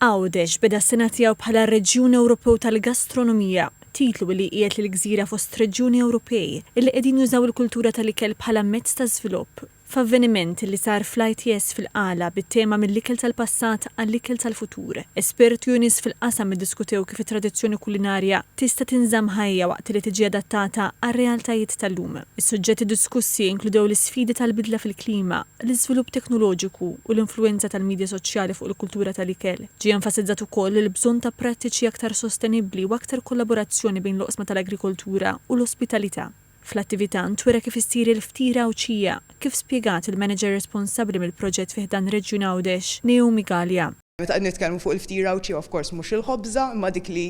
Għawdex beda s-sena tiegħu bħala Reġjun Ewropew tal-Gastronomija, titlu li qiegħed lill-Gżira fost Reġjuni Ewropej li qegħdin jużaw il-kultura tal-ikel bħala mezz ta' żvilupp. F'avveniment li sar fl-ITS fil-Qala bit-tema mill-ikel tal-passat għall-ikel tal-futur. Esperti u nies fil-qasam iddiskutew kif it-tradizzjoni kulinarja tista' tinżamm ħajja waqt li tiġi adattata għar-realtajiet tal-lum. Is-suġġetti diskussi inkludew l-isfidi tal-bidla fil-klima, l-iżvilupp teknoloġiku u l-influenza tal-midja soċjali fuq il-kultura tal-ikel. Ġie enfasizzat ukoll il-bżonn ta' prattiċi aktar sostenibbli u aktar kollaborazzjoni bejn l-oqsma tal-agrikoltura u l-ospitalità. Fl-attività ntwera kif issir il-ftira Awċija, kif spjegat il-manager responsabbli mill-proġett fih dan Reġjun Għawdex, Naomi Gallia. Meta nitkellmu fuq il-ftira Awċija, of course mhux il-ħobża, imma dik li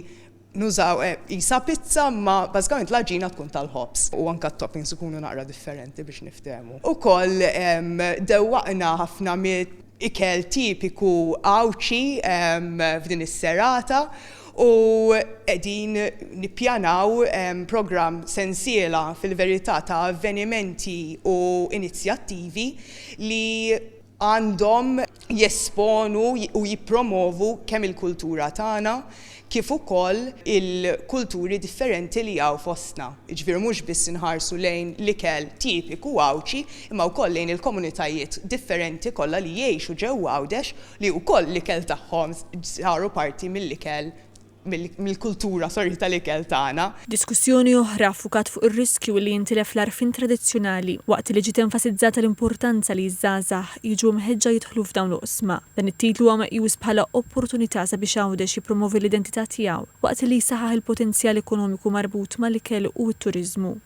nużaw isa pizza ma bażikament l-aġina tkun tal-ħobż u anke t-toppings ikunu naqra differenti biex niftehmu. Ukoll dewwaqna ħafna ikel tipiku Awċi f'din is-serata u qegħdin nippjanaw programm sensiela fil-verità ta' avvenimenti u inizjattivi li għandhom jesponu u jippromovu kemm il-kultura tagħna kif ukoll il-kulturi differenti li hawn fostna. Jiġifieri mhux biss inħarsu lejn l-ikel tipiku Awċi, imma wkoll lejn il-komunitajiet differenti kollha li jgħixu ġewwa Għawdex li wkoll l-ikel tagħhom saru parti mill-ikel mill-kultura tal-ikel tagħna. Diskussjoni oħra ffukat fuq ir-riskju li jintilef l-arfin tradizzjonali waqt li ġiet enfasizzata l-importanza li ż-żgħażagħ jiġu mħeġġa jidħlu f'dawn l-oqsma. Dan it-titlu huwa meqjus bħala opportunità sabiex Għawdex jippromovi l-identità tiegħu waqt li jsaħħaħ il-potenzjal ekonomiku marbut mal-ikel u t-turiżmu.